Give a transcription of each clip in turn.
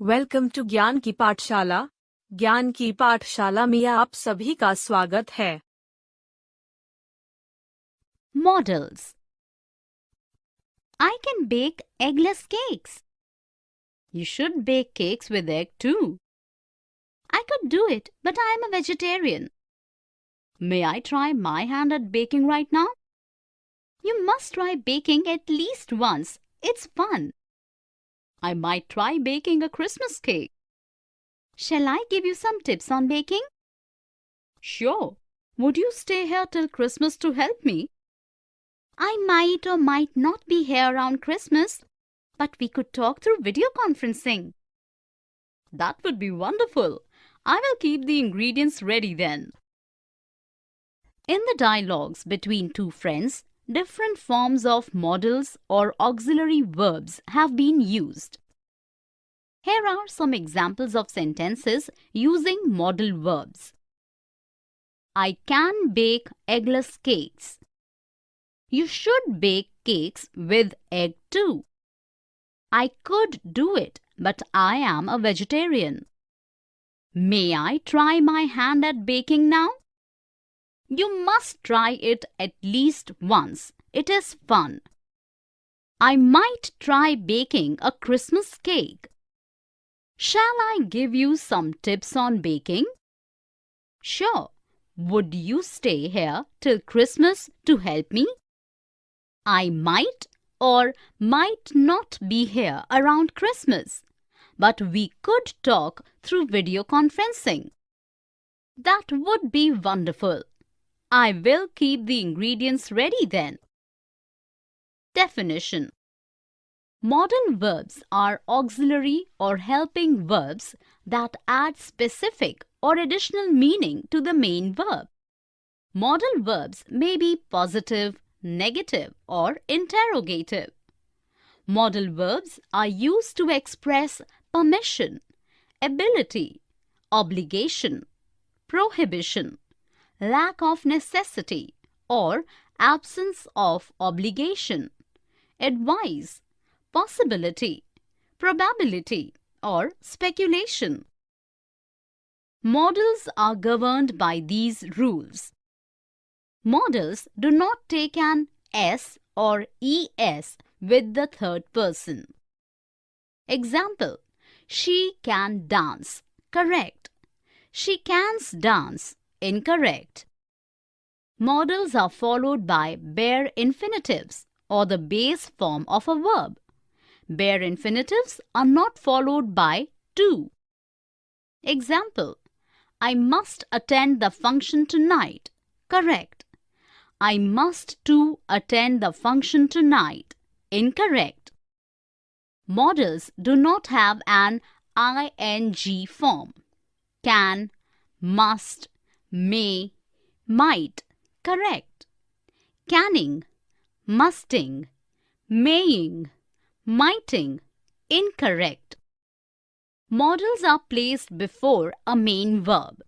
Welcome to ज्ञान की पाठशाला। ज्ञान की पाठशाला में आप सभी का स्वागत है। Models. I can bake eggless cakes. You should bake cakes with egg too. I could do it, but I am a vegetarian. May I try my hand at baking right now? You must try baking at least once. It's fun. I might try baking a Christmas cake. Shall I give you some tips on baking? Sure. Would you stay here till Christmas to help me? I might or might not be here around Christmas, but we could talk through video conferencing. That would be wonderful. I will keep the ingredients ready then. In the dialogues between two friends, different forms of modals or auxiliary verbs have been used. Here are some examples of sentences using modal verbs. I can bake eggless cakes. You should bake cakes with egg too. I could do it, but I am a vegetarian. May I try my hand at baking now? You must try it at least once. It is fun. I might try baking a Christmas cake. Shall I give you some tips on baking? Sure. Would you stay here till Christmas to help me? I might or might not be here around Christmas, but we could talk through video conferencing. That would be wonderful. I will keep the ingredients ready then. Definition. Modal verbs are auxiliary or helping verbs that add specific or additional meaning to the main verb. Modal verbs may be positive, negative, or interrogative. Modal verbs are used to express permission, ability, obligation, prohibition, lack of necessity, or absence of obligation, advice, possibility, probability, or speculation. Modals are governed by these rules. Modals do not take an S or ES with the third person. Example: she can dance. Correct. She can't dance. Incorrect. Modals are followed by bare infinitives or the base form of a verb. Bare infinitives are not followed by to. Example: I must attend the function tonight. Correct. I must too attend the function tonight. Incorrect. Modals do not have an ing form. Can, must, may, might. Correct. Canning, musting, maying, mighting. Incorrect. Modals are placed before a main verb.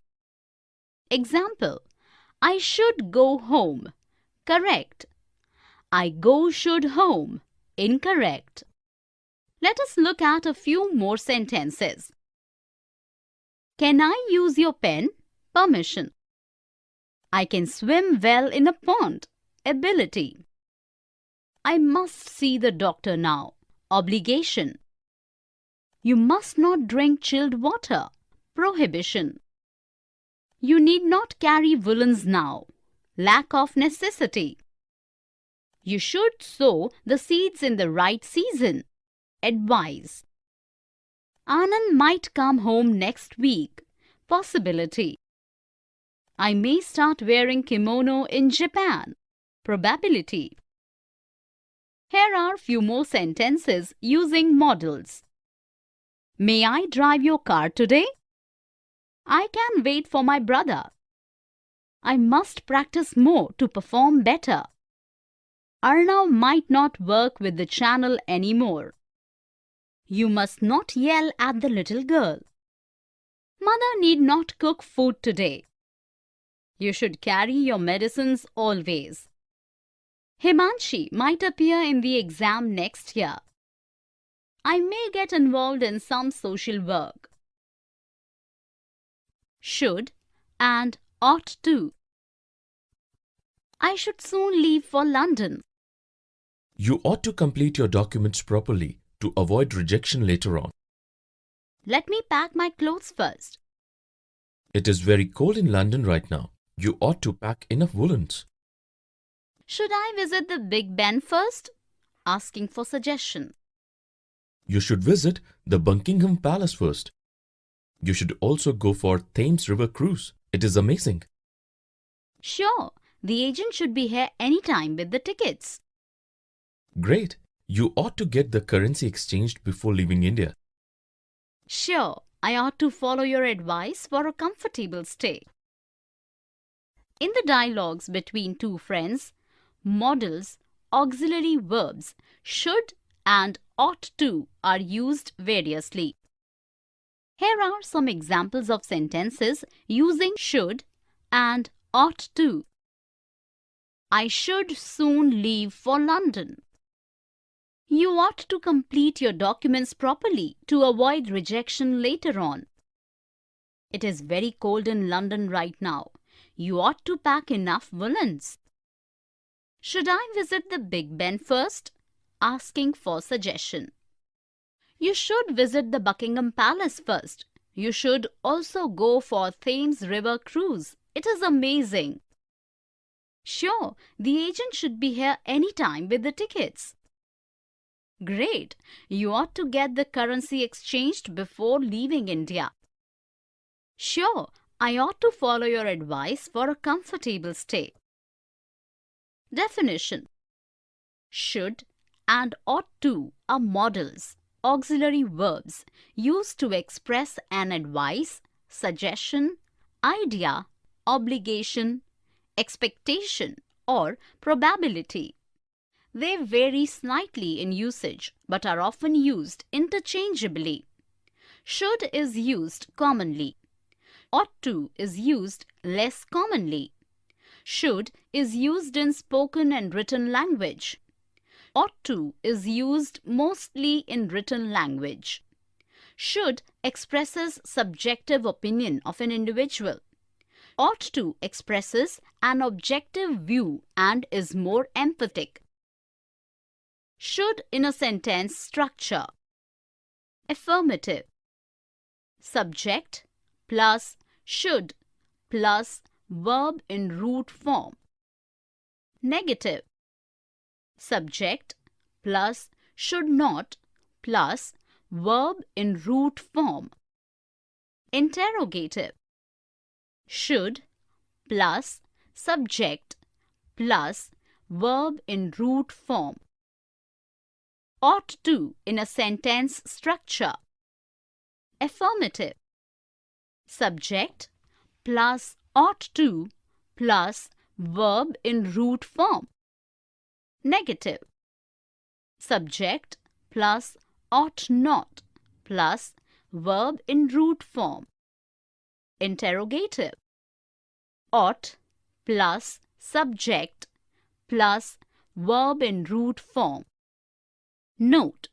Example: I should go home. Correct. I go should home. Incorrect. Let us look at a few more sentences. Can I use your pen? Permission. I can swim well in a pond. Ability. I must see the doctor now. Obligation. You must not drink chilled water. Prohibition. You need not carry woolens now. Lack of necessity. You should sow the seeds in the right season. Advice. Anand might come home next week. Possibility. I may start wearing kimono in Japan. Probability. Here are few more sentences using modals. May I drive your car today? I can wait for my brother. I must practice more to perform better. Arnav might not work with the channel anymore. You must not yell at the little girl. Mother need not cook food today. You should carry your medicines always. Himanshi might appear in the exam next year. I may get involved in some social work. Should and ought to. I should soon leave for London. You ought to complete your documents properly to avoid rejection later on. Let me pack my clothes first. It is very cold in London right now. You ought to pack enough woolens. Should I visit the Big Ben first? Asking for suggestion. You should visit the Buckingham Palace first. You should also go for Thames River cruise. It is amazing. Sure, the agent should be here anytime with the tickets. Great. You ought to get the currency exchanged before leaving India. Sure, I ought to follow your advice for a comfortable stay. In the dialogues between two friends, modals, auxiliary verbs, should and ought to are used variously. Here are some examples of sentences using should and ought to. I should soon leave for London. You ought to complete your documents properly to avoid rejection later on. It is very cold in London right now. You ought to pack enough woolens. Should I visit the Big Ben first? Asking for suggestion. You should visit the Buckingham Palace first. You should also go for Thames River cruise. It is amazing. Sure, the agent should be here anytime with the tickets. Great, you ought to get the currency exchanged before leaving India. Sure, I ought to follow your advice for a comfortable stay. Definition. Should and ought to are modals, auxiliary verbs used to express an advice, suggestion, idea, obligation, expectation, or probability. They vary slightly in usage but are often used interchangeably. Should is used commonly. Ought to is used less commonly. Should is used in spoken and written language. Ought to is used mostly in written language. Should expresses subjective opinion of an individual. Ought to expresses an objective view and is more emphatic. Should in a sentence structure. Affirmative. Subject plus should plus verb in root form. Negative. Subject plus should not plus verb in root form. Interrogative. Should plus subject plus verb in root form. Ought to in a sentence structure. Affirmative. Subject plus ought to plus verb in root form. Negative. Subject plus ought not plus verb in root form. Interrogative. Ought plus subject plus verb in root form. Note,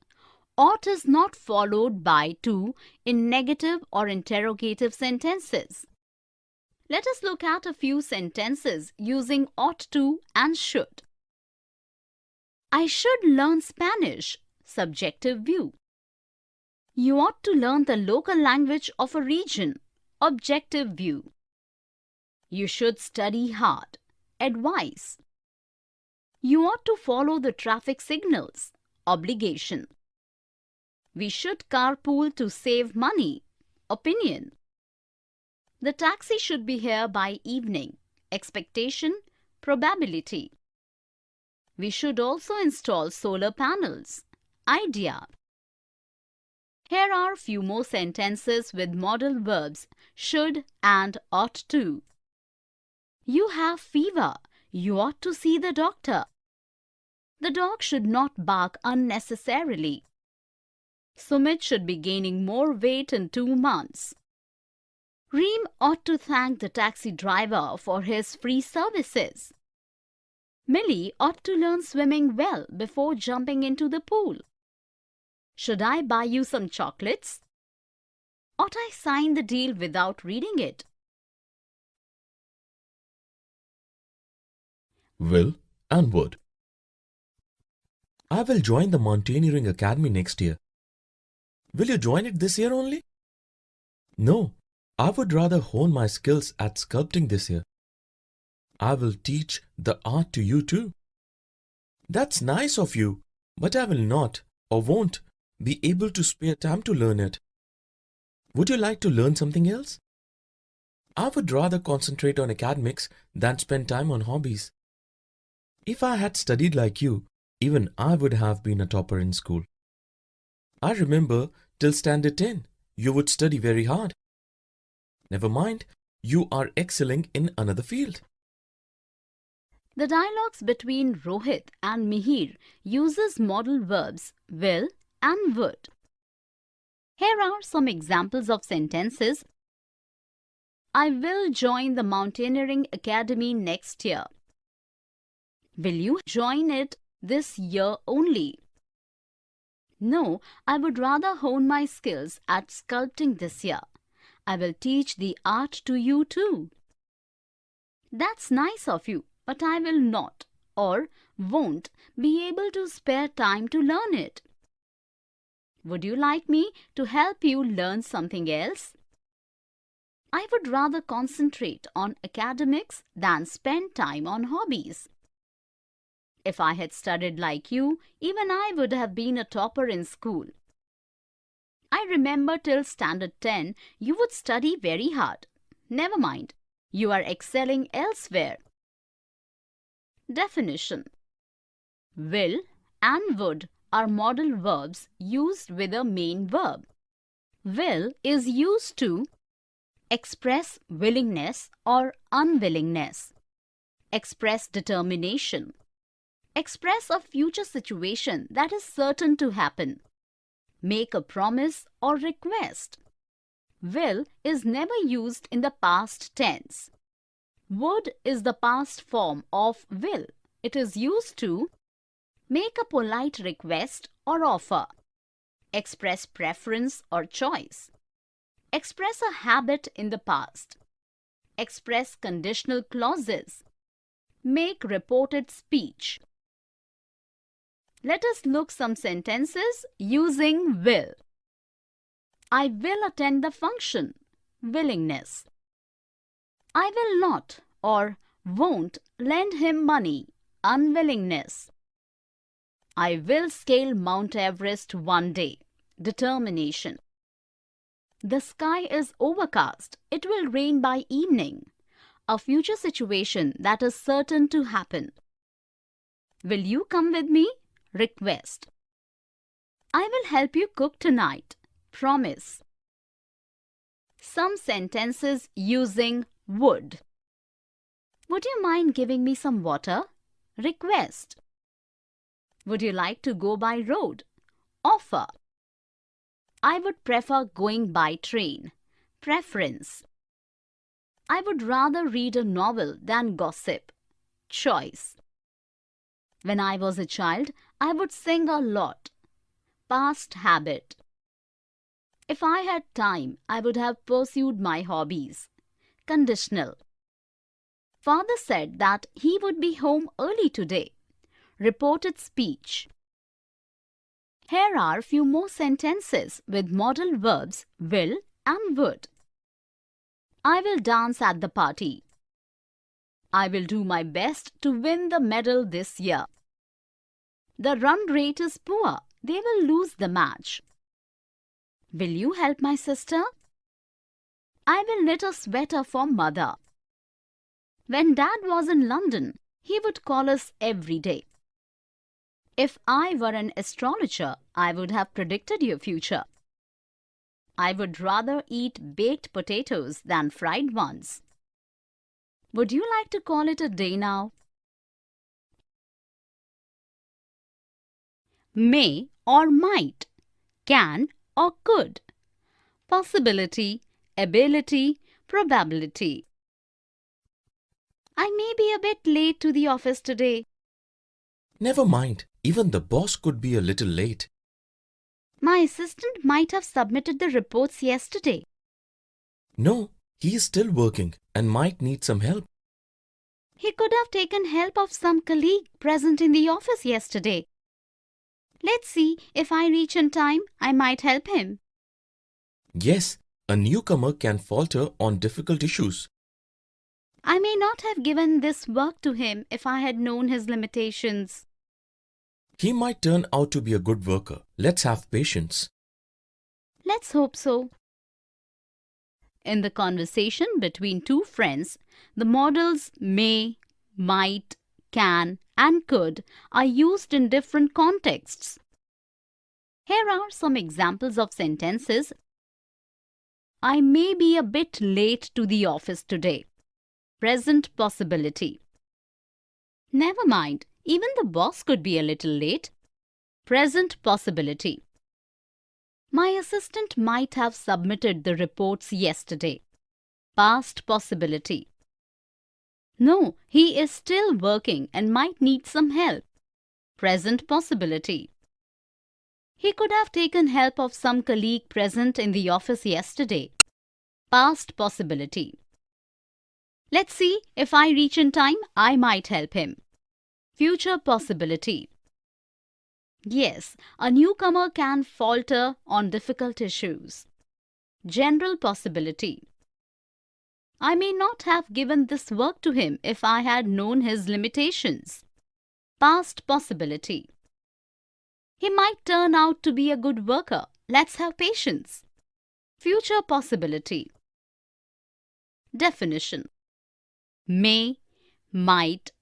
ought is not followed by to in negative or interrogative sentences. Let us look at a few sentences using ought to and should. I should learn Spanish. Subjective view. You ought to learn the local language of a region. Objective view. You should study hard. Advice. You ought to follow the traffic signals. Obligation. We should carpool to save money. Opinion. The taxi should be here by evening. Expectation, probability. We should also install solar panels. Idea. Here are few more sentences with modal verbs should and ought to. You have fever. You ought to see the doctor. The dog should not bark unnecessarily. Sumit should be gaining more weight in 2 months. Reem ought to thank the taxi driver for his free services. Millie ought to learn swimming well before jumping into the pool. Should I buy you some chocolates? Ought I sign the deal without reading it? Will and would. I will join the Mountaineering Academy next year. Will you join it this year only? No, I would rather hone my skills at sculpting this year. I will teach the art to you too. That's nice of you, but I will not or won't be able to spare time to learn it. Would you like to learn something else? I would rather concentrate on academics than spend time on hobbies. If I had studied like you, even I would have been a topper in school. I remember till standard 10, you would study very hard. Never mind, you are excelling in another field. The dialogues between Rohit and Mihir uses modal verbs will and would. Here are some examples of sentences. I will join the Mountaineering Academy next year. Will you join it this year only? No, I would rather hone my skills at sculpting this year. I will teach the art to you too. That's nice of you, but I will not or won't be able to spare time to learn it. Would you like me to help you learn something else? I would rather concentrate on academics than spend time on hobbies. If I had studied like you, even I would have been a topper in school. I remember till standard 10, you would study very hard. Never mind, you are excelling elsewhere. Definition: will and would are modal verbs used with a main verb. Will is used to express willingness or unwillingness, express determination, express a future situation that is certain to happen, make a promise or request. Will is never used in the past tense. Would is the past form of will. It is used to make a polite request or offer, express preference or choice, express a habit in the past, express conditional clauses, make reported speech. Let us look some sentences using will. I will attend the function. Willingness. I will not or won't lend him money. Unwillingness. I will scale Mount Everest one day. Determination. The sky is overcast. It will rain by evening. A future situation that is certain to happen. Will you come with me? Request. I will help you cook tonight. Promise. Some sentences using would. Would you mind giving me some water? Request. Would you like to go by road? Offer. I would prefer going by train. Preference. I would rather read a novel than gossip. Choice. When I was a child, I would sing a lot. Past habit. If I had time, I would have pursued my hobbies. Conditional. Father said that he would be home early today. Reported speech. Here are few more sentences with modal verbs will and would. I will dance at the party. I will do my best to win the medal this year. The run rate is poor. They will lose the match. Will you help my sister? I will knit a sweater for mother. When Dad was in London, he would call us every day. If I were an astrologer, I would have predicted your future. I would rather eat baked potatoes than fried ones. Would you like to call it a day now? May or might, can or could, possibility, ability, probability. I may be a bit late to the office today. Never mind, even the boss could be a little late. My assistant might have submitted the reports yesterday. No, he is still working and might need some help. He could have taken help of some colleague present in the office yesterday. Let's see, if I reach in time, I might help him. Yes, a newcomer can falter on difficult issues. I may not have given this work to him if I had known his limitations. He might turn out to be a good worker. Let's have patience. Let's hope so. In the conversation between two friends, the modals may, might, can, and could are used in different contexts. Here are some examples of sentences. I may be a bit late to the office today. Present possibility. Never mind, even the boss could be a little late. Present possibility. My assistant might have submitted the reports yesterday. Past possibility. No, he is still working and might need some help. Present possibility. He could have taken help of some colleague present in the office yesterday. Past possibility. Let's see, if I reach in time, I might help him. Future possibility. Yes, a newcomer can falter on difficult issues. General possibility. I may not have given this work to him if I had known his limitations. Past possibility. He might turn out to be a good worker. Let's have patience. Future possibility. Definition. May, might,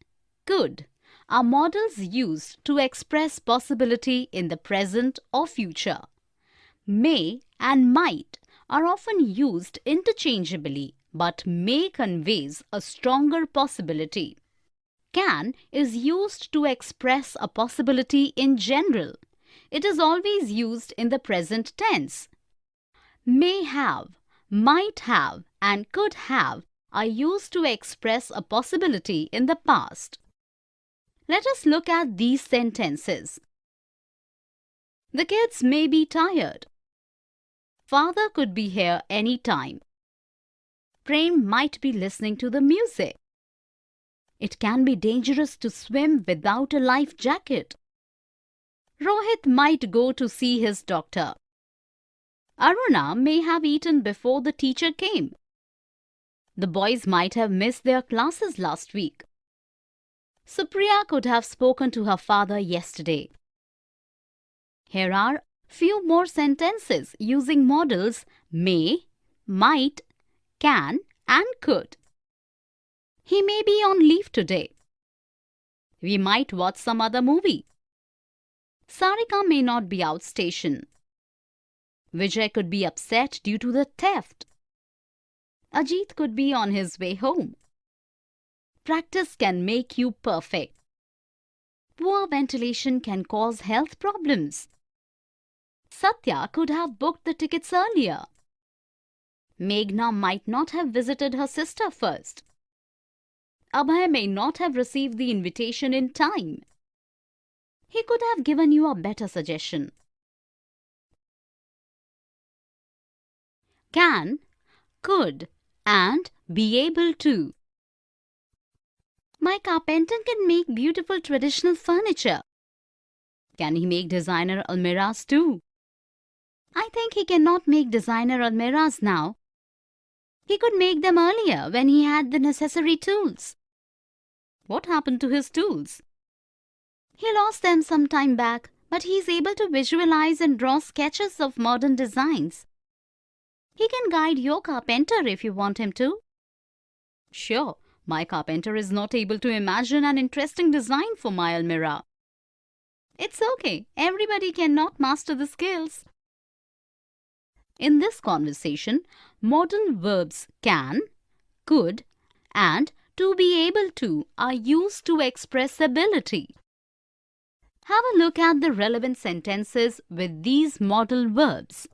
could are modals used to express possibility in the present or future. May and might are often used interchangeably, but may conveys a stronger possibility. Can is used to express a possibility in general. It is always used in the present tense. May have, might have, and could have are used to express a possibility in the past. Let us look at these sentences. The kids may be tired. Father could be here any time. Prem might be listening to the music. It can be dangerous to swim without a life jacket. Rohit might go to see his doctor. Aruna may have eaten before the teacher came. The boys might have missed their classes last week. Supriya could have spoken to her father yesterday. Here are few more sentences using modals may, might, can, and could. He may be on leave today. We might watch some other movie. Sarika may not be outstation. Vijay could be upset due to the theft. Ajit could be on his way home. Practice can make you perfect. Poor ventilation can cause health problems. Satya could have booked the tickets earlier. Meghna might not have visited her sister first. Abhay may not have received the invitation in time. He could have given you a better suggestion. Can, could, and be able to. My carpenter can make beautiful traditional furniture. Can he make designer almirahs too? I think he cannot make designer almirahs now. He could make them earlier when he had the necessary tools. What happened to his tools? He lost them some time back, but he is able to visualize and draw sketches of modern designs. He can guide your carpenter if you want him to. Sure, my carpenter is not able to imagine an interesting design for my almirah. It's okay, everybody cannot master the skills. In this conversation, modal verbs can, could, and to be able to are used to express ability. Have a look at the relevant sentences with these modal verbs.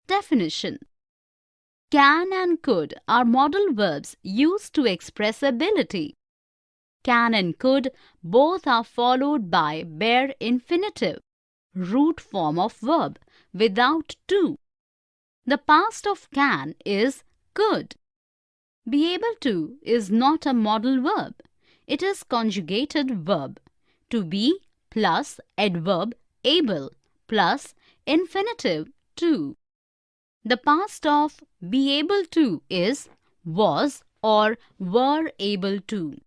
Definition. Can and could are modal verbs used to express ability. Can and could both are followed by bare infinitive. root form of verb without to. The past of can is could. Be able to is not a modal verb. It is conjugated verb. To be plus adverb able plus infinitive to. The past of be able to is was or were able to.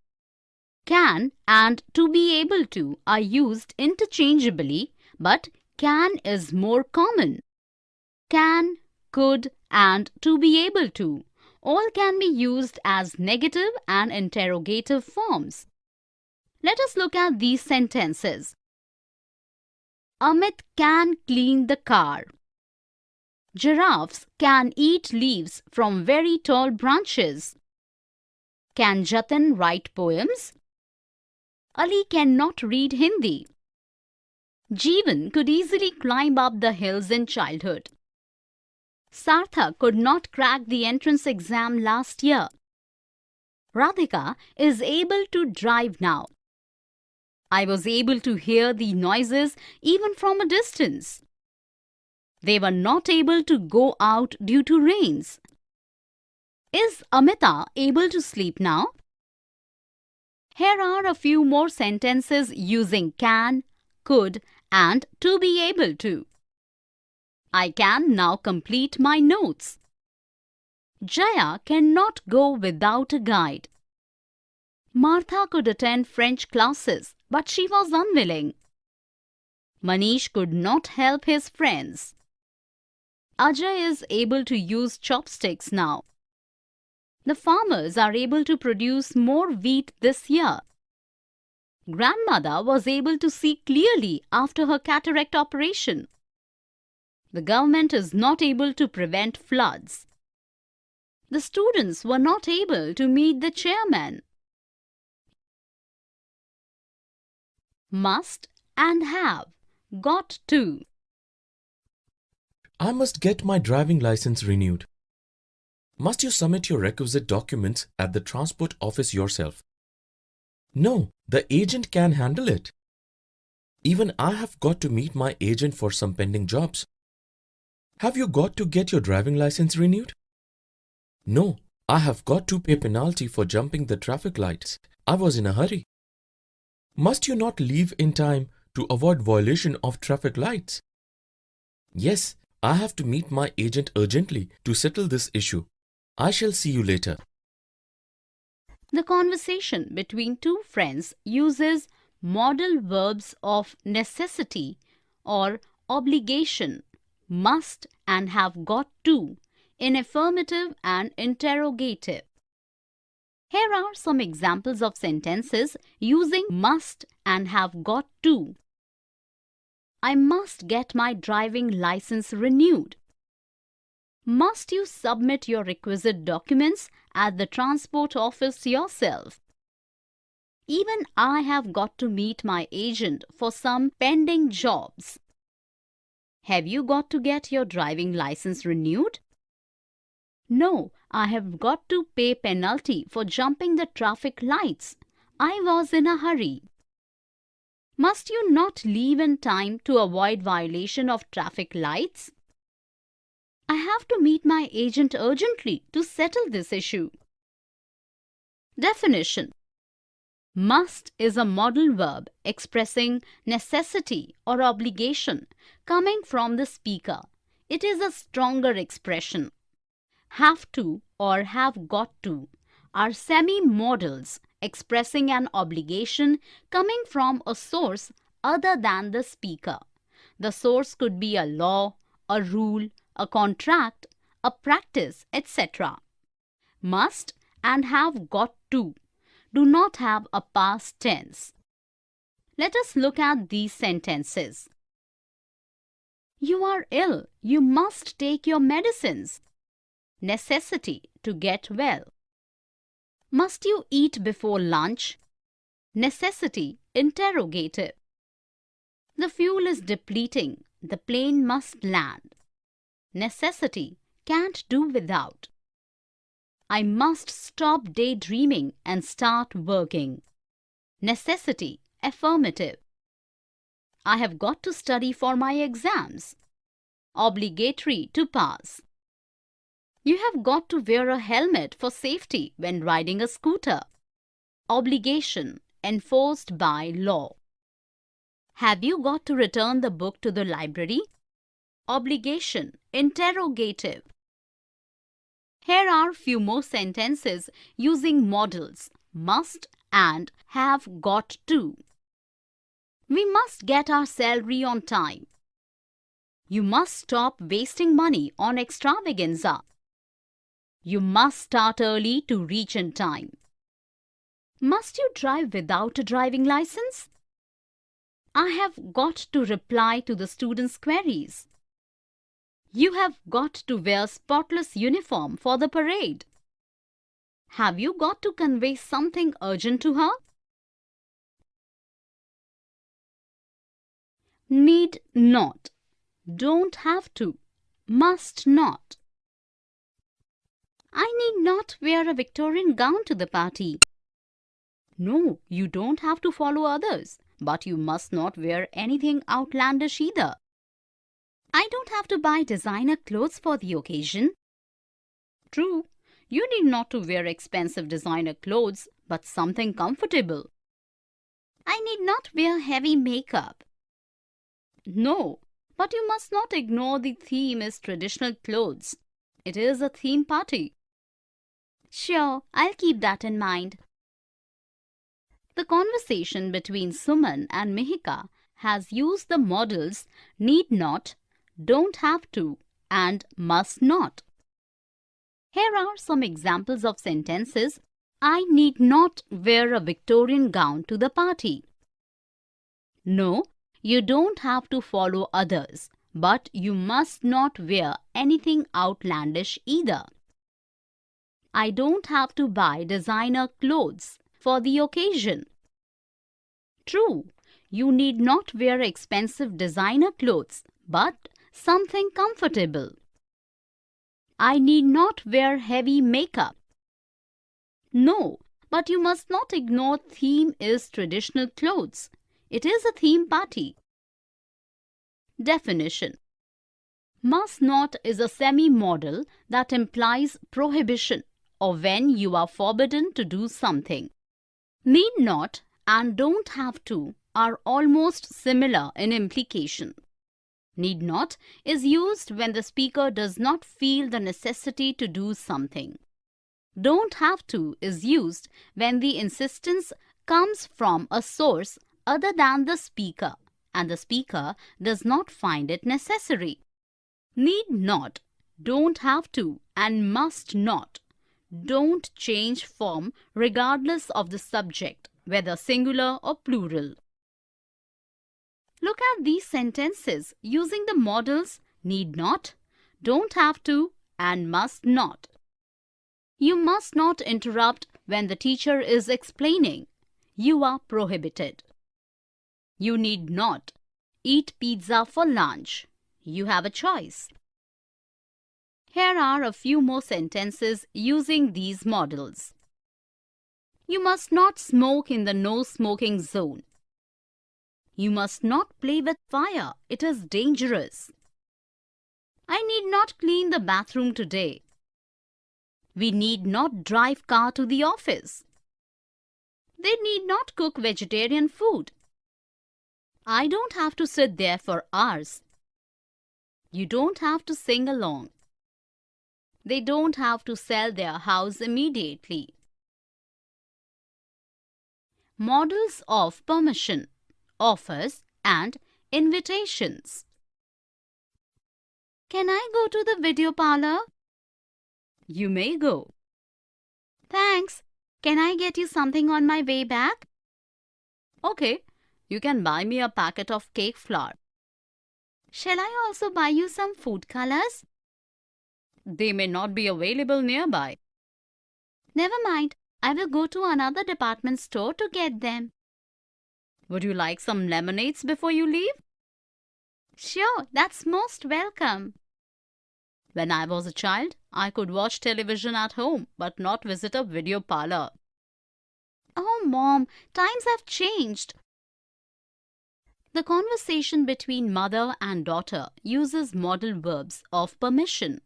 Can and to be able to are used interchangeably, but can is more common. Can, could, and to be able to all can be used as negative and interrogative forms. Let us look at these sentences. Amit can clean the car. Giraffes can eat leaves from very tall branches. Can Jatin write poems? Ali cannot read Hindi. Jeevan could easily climb up the hills in childhood. Sarthak could not crack the entrance exam last year. Radhika is able to drive now. I was able to hear the noises even from a distance. They were not able to go out due to rains. Is Amita able to sleep now? Here are a few more sentences using can, could, and to be able to. I can now complete my notes. Jaya cannot go without a guide. Martha could attend French classes, but she was unwilling. Manish could not help his friends. Ajay is able to use chopsticks now. The farmers are able to produce more wheat this year. Grandmother was able to see clearly after her cataract operation. The government is not able to prevent floods. The students were not able to meet the chairman. Must and have, got to. I must get my driving license renewed. Must you submit your requisite documents at the transport office yourself? No, the agent can handle it. Even I have got to meet my agent for some pending jobs. Have you got to get your driving license renewed? No, I have got to pay penalty for jumping the traffic lights. I was in a hurry. Must you not leave in time to avoid violation of traffic lights? Yes, I have to meet my agent urgently to settle this issue. I shall see you later. The conversation between two friends uses modal verbs of necessity or obligation, must and have got to, in affirmative and interrogative. Here are some examples of sentences using must and have got to. I must get my driving license renewed. Must you submit your requisite documents at the transport office yourself? Even I have got to meet my agent for some pending jobs. Have you got to get your driving license renewed? No, I have got to pay penalty for jumping the traffic lights. I was in a hurry. Must you not leave in time to avoid violation of traffic lights? I have to meet my agent urgently to settle this issue. Definition. Must is a modal verb expressing necessity or obligation coming from the speaker. It is a stronger expression. Have to or have got to are semi-modals expressing an obligation coming from a source other than the speaker. The source could be a law, a rule, a contract, a practice, etc. Must and have got to do not have a past tense. Let us look at these sentences. You are ill. You must take your medicines. Necessity to get well. Must you eat before lunch? Necessity interrogative. The fuel is depleting. The plane must land. Necessity can't do without. I must stop daydreaming and start working. Necessity affirmative. I have got to study for my exams. Obligatory to pass. You have got to wear a helmet for safety when riding a scooter. Obligation, enforced by law. Have you got to return the book to the library? Obligation, interrogative. Here are few more sentences using modals must and have got to. We must get our salary on time. You must stop wasting money on extravaganza. You must start early to reach in time. Must you drive without a driving license? I have got to reply to the students' queries. You have got to wear spotless uniform for the parade. Have you got to convey something urgent to her? Need not. Don't have to. Must not. I need not wear a Victorian gown to the party. No, you don't have to follow others, but you must not wear anything outlandish either. I don't have to buy designer clothes for the occasion. True, you need not to wear expensive designer clothes, but something comfortable. I need not wear heavy makeup. No, but you must not ignore the theme is traditional clothes. It is a theme party. Sure, I'll keep that in mind. The conversation between Suman and Mihika has used the modals need not, don't have to, and must not. Here are some examples of sentences. I need not wear a Victorian gown to the party. No, you don't have to follow others, but you must not wear anything outlandish either. I don't have to buy designer clothes for the occasion. True, you need not wear expensive designer clothes, but something comfortable. I need not wear heavy makeup. No, but you must not ignore theme is traditional clothes. It is a theme party. Definition. Must not is a semi-modal that implies prohibition or when you are forbidden to do something. Need not and don't have to are almost similar in implication. Need not is used when the speaker does not feel the necessity to do something. Don't have to is used when the insistence comes from a source other than the speaker and the speaker does not find it necessary. Need not, don't have to, and must not don't change form regardless of the subject, whether singular or plural. Look at these sentences using the modals need not, don't have to, and must not. You must not interrupt when the teacher is explaining. You are prohibited. You need not eat pizza for lunch. You have a choice. Here are a few more sentences using these modals. You must not smoke in the no smoking zone. You must not play with fire. It is dangerous. I need not clean the bathroom today. We need not drive car to the office. They need not cook vegetarian food. I don't have to sit there for hours. You don't have to sing along. They don't have to sell their house immediately. Modals of permission, offers and invitations. Can I go to the video parlor? You may go. Thanks. Can I get you something on my way back? Okay. You can buy me a packet of cake flour. Shall I also buy you some food colors? They may not be available nearby. Never mind. I will go to another department store to get them. Would you like some lemonades before you leave? Sure, that's most welcome. When I was a child, I could watch television at home but not visit a video parlor. Oh, Mom, times have changed. The conversation between mother and daughter uses modal verbs of permission,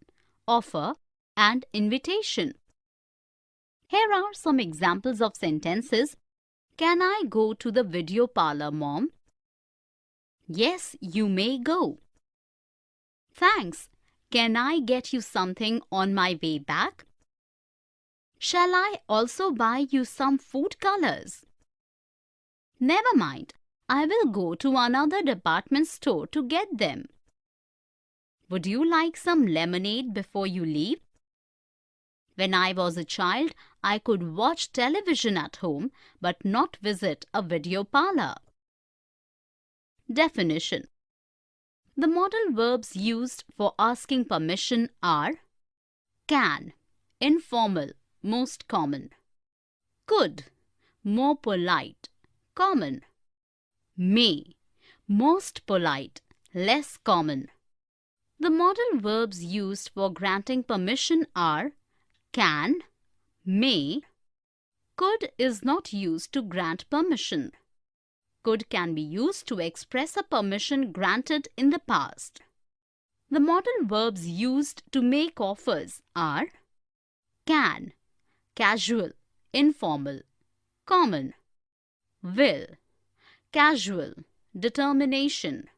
offer, and invitation. Here are some examples of sentences. Can I go to the video parlor, Mom? Yes, you may go. Thanks. Can I get you something on my way back? Shall I also buy you some food colors? Never mind. I will go to another department store to get them. Would you like some lemonade before you leave? When I was a child, I could watch television at home but not visit a video parlor. Definition. The modal verbs used for asking permission are can, informal, most common; could, more polite, common; may, most polite, less common. The modal verbs used for granting permission are can, may. Could is not used to grant permission. Could can be used to express a permission granted in the past. The modal verbs used to make offers are can, casual, informal, common; will, casual, determination;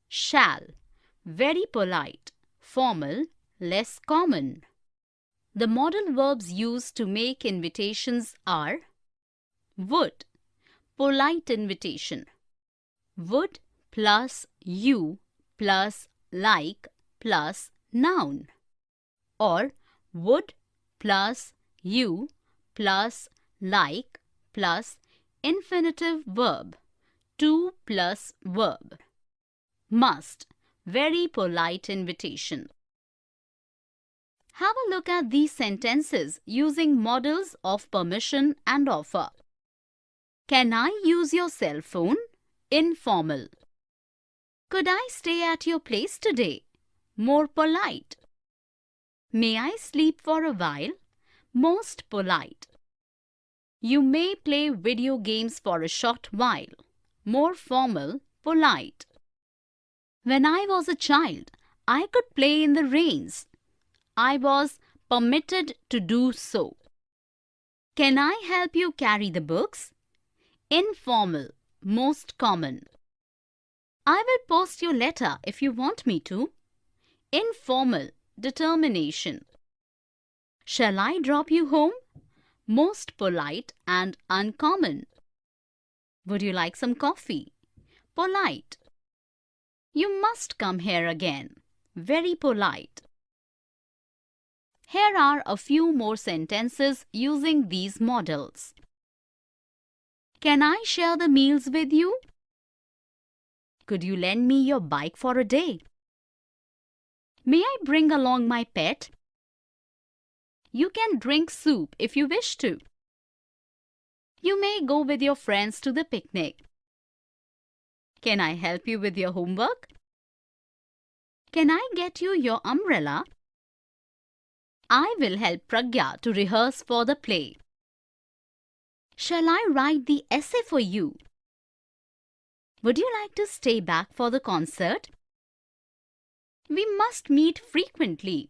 shall, very polite, formal, less common. The modal verbs used to make invitations are would, polite invitation; would plus you plus like plus noun; or would plus you plus like plus infinitive verb, to plus verb; must, very polite invitation. Have a look at these sentences using modals of permission and offer. Can I use your cell phone? Informal. Could I stay at your place today? More polite. May I sleep for a while? Most polite. You may play video games for a short while. More formal, polite. When I was a child, I could play in the rains. I was permitted to do so. Can I help you carry the books? Informal, most common. I will post your letter if you want me to. Informal, determination. Shall I drop you home? Most polite and uncommon. Would you like some coffee? Polite. You must come here again. Very polite. Here are a few more sentences using these modals. Can I share the meals with you? Could you lend me your bike for a day? May I bring along my pet? You can drink soup if you wish to. You may go with your friends to the picnic. Can I help you with your homework? Can I get you your umbrella? I will help Pragya to rehearse for the play. Shall I write the essay for you? Would you like to stay back for the concert? We must meet frequently.